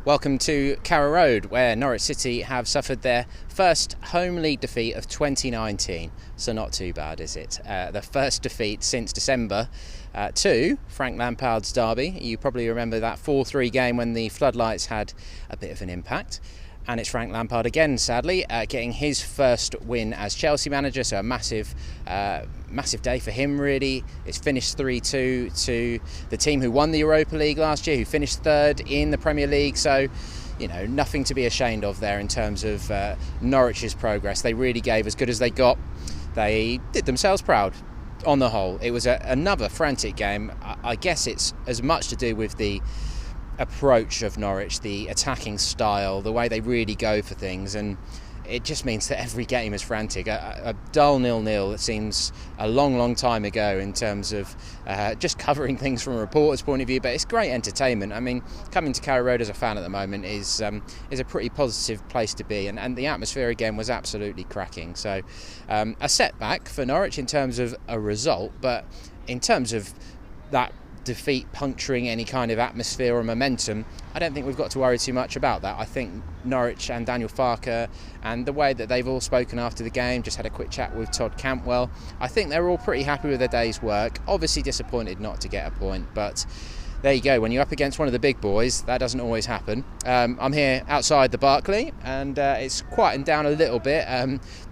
Welcome to Carrow Road, where Norwich City have suffered their first home league defeat of 2019. So not too bad, is it? The first defeat since December to Frank Lampard's derby. You probably remember that 4-3 game when the floodlights had a bit of an impact. And it's Frank Lampard again, sadly, getting his first win as Chelsea manager. So a massive day for him, really. It's finished 3-2 to the team who won the Europa League last year, who finished third in the Premier League. So, you know, nothing to be ashamed of there in terms of Norwich's progress. They really gave as good as they got. They did themselves proud on the whole. It was another frantic game. I guess it's as much to do with the approach of Norwich, the attacking style, the way they really go for things, and it just means that every game is frantic. A dull 0-0 that seems a long time ago in terms of just covering things from a reporter's point of view, but it's great entertainment. I mean, coming to Carrow Road as a fan at the moment is a pretty positive place to be, and the atmosphere again was absolutely cracking. So a setback for Norwich in terms of a result, but in terms of that defeat puncturing any kind of atmosphere or momentum, I don't think we've got to worry too much about that. I think Norwich and Daniel Farke and the way that they've all spoken after the game, just had a quick chat with Todd Cantwell, I think they're all pretty happy with their day's work. Obviously disappointed not to get a point, but there you go. When you're up against one of the big boys, that doesn't always happen. I'm here outside the Barclay, and it's quietened down a little bit.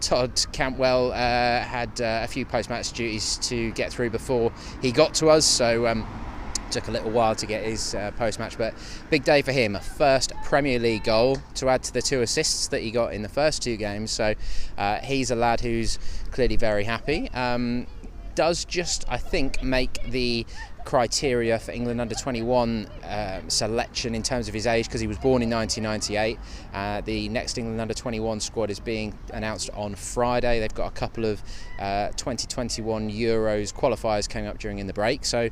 Todd Cantwell had a few post-match duties to get through before he got to us, so took a little while to get his post-match, but big day for him. A first Premier League goal to add to the 2 assists that he got in the first 2 games, so he's a lad who's clearly very happy. Does just, I think, make the criteria for England under 21 selection in terms of his age, because he was born in 1998. The next England under 21 squad is being announced on Friday. They've got a couple of 2021 Euros qualifiers coming up during in the break, so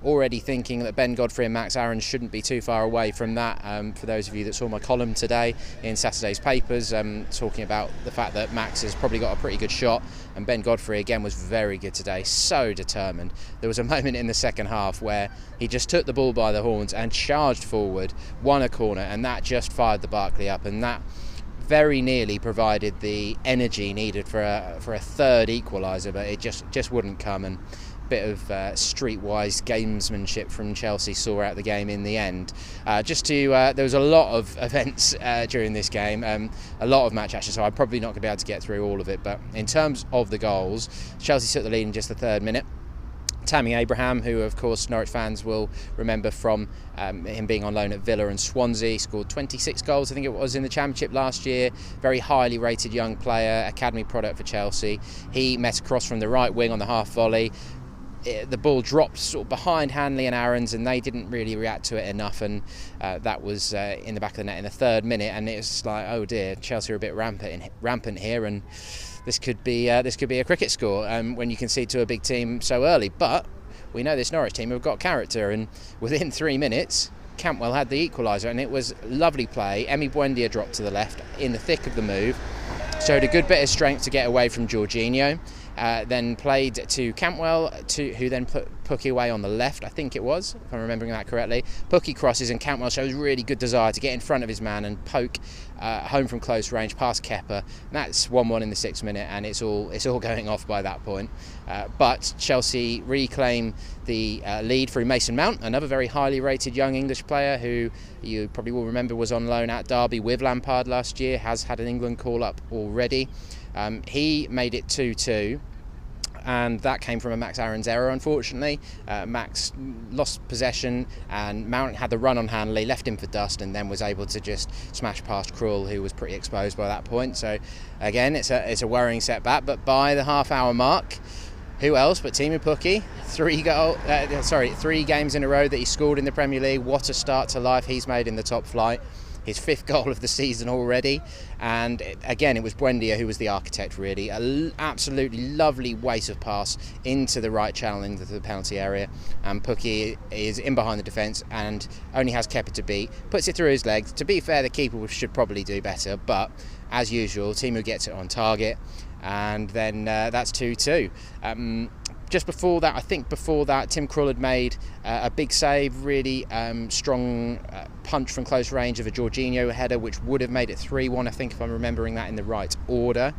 already thinking that Ben Godfrey and Max Aarons shouldn't be too far away from that. For those of you that saw my column today in Saturday's papers, talking about the fact that Max has probably got a pretty good shot, and Ben Godfrey again was very good today, so determined. There was a moment in the second half where he just took the ball by the horns and charged forward, won a corner, and that just fired the Barclay up, and that very nearly provided the energy needed for a third equaliser, but it just wouldn't come. And bit of streetwise gamesmanship from Chelsea saw out the game in the end. There was a lot of events during this game, a lot of match action, so I'm probably not going to be able to get through all of it, but in terms of the goals, Chelsea took the lead in just the 3rd minute. Tammy Abraham, who of course Norwich fans will remember from him being on loan at Villa and Swansea, scored 26 goals I think it was in the Championship last year. Very highly rated young player, academy product for Chelsea. He met across from the right wing on the half volley. The ball dropped sort of behind Hanley and Aarons, and they didn't really react to it enough, and that was in the back of the net in the 3rd minute, and it was like, oh dear, Chelsea are a bit rampant here, and this could be a cricket score when you concede to a big team so early. But we know this Norwich team have got character, and within 3 minutes Cantwell had the equaliser, and it was lovely play. Emi Buendia dropped to the left in the thick of the move, showed a good bit of strength to get away from Jorginho. Then played to Cantwell, who then put Pukki away on the left, I think it was, if I'm remembering that correctly. Pukki crosses, and Cantwell shows really good desire to get in front of his man and poke home from close range past Kepa. And that's 1-1 in the 6th minute, and it's all going off by that point. But Chelsea reclaim the lead through Mason Mount, another very highly rated young English player who you probably will remember was on loan at Derby with Lampard last year, has had an England call-up already. He made it 2-2. And that came from a Max Aarons error, unfortunately. Max lost possession, and Mount had the run on Hanley, left him for dust, and then was able to just smash past Krul, who was pretty exposed by that point. So again, it's a worrying setback. But by the half-hour mark, who else but Teemu Pukki? 3 games in a row that he scored in the Premier League. What a start to life he's made in the top flight. His 5th goal of the season already, and again it was Buendia who was the architect, really. An absolutely lovely weight of pass into the right channel into the penalty area, and Pukki is in behind the defence and only has Kepa to beat, puts it through his legs. To be fair, the keeper should probably do better, but as usual Teemu gets it on target, and then that's 2-2. just before that, Tim Krul had made a big save, really strong punch from close range of a Jorginho header, which would have made it 3-1, I think, if I'm remembering that in the right order.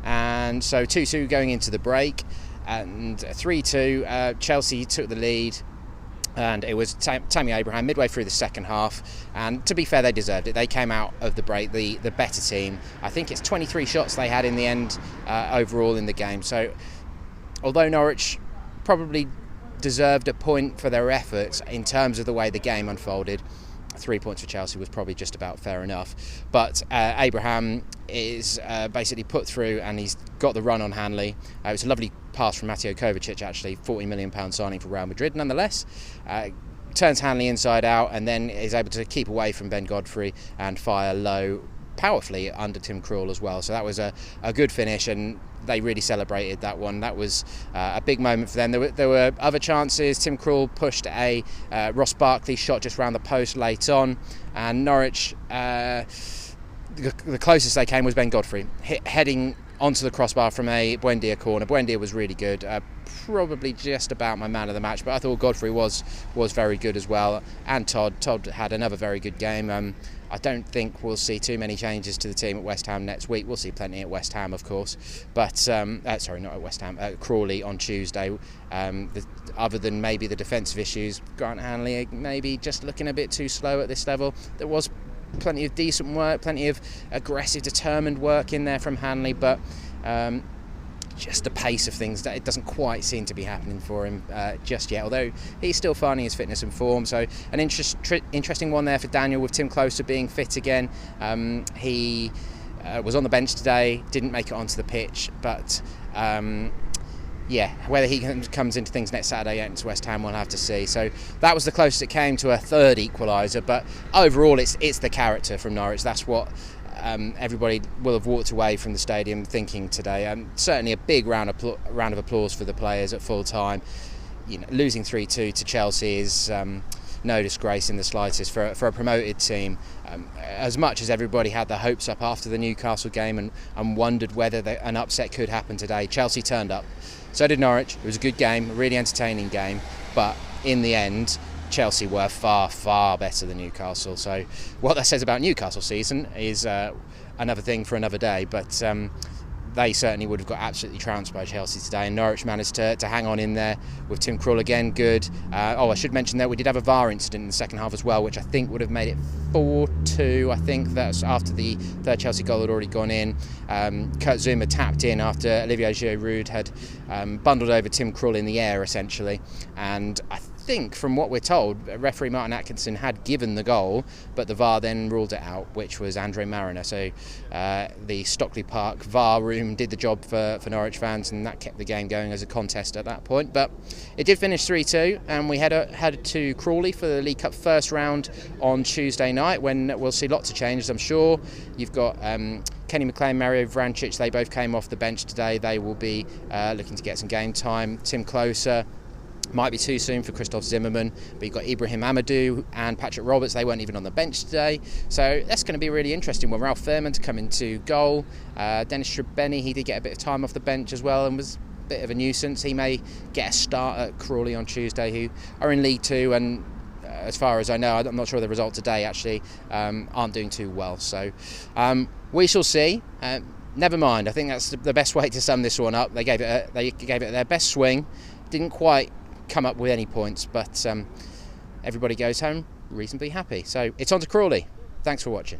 And so 2-2 going into the break, and 3-2, Chelsea took the lead. And it was Tammy Abraham midway through the second half, and to be fair, they deserved it. They came out of the break the better team. I think it's 23 shots they had in the end overall in the game. So although Norwich probably deserved a point for their efforts in terms of the way the game unfolded, 3 points for Chelsea was probably just about fair enough. But Abraham is basically put through, and he's got the run on Hanley. It was a lovely pass from Mateo Kovacic, actually, £40 million signing for Real Madrid nonetheless. Turns Hanley inside out and then is able to keep away from Ben Godfrey and fire low powerfully under Tim Krul as well. So that was a good finish, and they really celebrated that one. That was a big moment for them. There were other chances. Tim Krul pushed a Ross Barkley shot just round the post late on, and Norwich, the closest they came was Ben Godfrey heading onto the crossbar from a Buendia corner. Buendia was really good, probably just about my man of the match, but I thought Godfrey was very good as well, and Todd had another very good game. I don't think we'll see too many changes to the team at West Ham next week. We'll see plenty at West Ham, of course, but sorry, not at West Ham, at Crawley on Tuesday. Other than maybe the defensive issues, Grant Hanley maybe just looking a bit too slow at this level. There was plenty of decent work, plenty of aggressive, determined work in there from Hanley, but just the pace of things, that it doesn't quite seem to be happening for him just yet, although he's still finding his fitness and form. So an interesting one there for Daniel, with Tim Closer being fit again. He was on the bench today, didn't make it onto the pitch, but whether he comes into things next Saturday against West Ham, we'll have to see. So that was the closest it came to a third equaliser, but overall it's the character from Norwich. That's what everybody will have walked away from the stadium thinking today. Certainly a big round of applause for the players at full time. Losing 3-2 to Chelsea is no disgrace in the slightest for a promoted team. As much as everybody had their hopes up after the Newcastle game and wondered whether an upset could happen today, Chelsea turned up. So did Norwich. It was a good game, a really entertaining game, but in the end, Chelsea were far, far better than Newcastle. So what that says about Newcastle season is another thing for another day, but they certainly would have got absolutely trounced by Chelsea today, and Norwich managed to hang on in there with Tim Krul again, good. I should mention that we did have a VAR incident in the second half as well, which I think would have made it 4-2. I think that's after the third Chelsea goal had already gone in. Kurt Zuma tapped in after Olivier Giroud had bundled over Tim Krul in the air, essentially, and I think, from what we're told, referee Martin Atkinson had given the goal, but the VAR then ruled it out, which was Andre Mariner. So the Stockley Park VAR room did the job for Norwich fans, and that kept the game going as a contest at that point. But it did finish 3-2, and we headed to Crawley for the League Cup first round on Tuesday night, when we'll see lots of changes, I'm sure. You've got Kenny McLean, Mario Vrancic, they both came off the bench today. They will be looking to get some game time. Tim Closer, might be too soon for Christoph Zimmerman, but you've got Ibrahim Amadou and Patrick Roberts. They weren't even on the bench today, so that's going to be really interesting. Well, Ralph Fairman to come into goal. Dennis Srebeni, he did get a bit of time off the bench as well and was a bit of a nuisance. He may get a start at Crawley on Tuesday, who are in League Two, and as far as I know, I'm not sure the result today actually, aren't doing too well. So we shall see. Never mind. I think that's the best way to sum this one up. They gave it their best swing. Didn't quite come up with any points, but everybody goes home reasonably happy. So it's on to Crawley. Thanks for watching.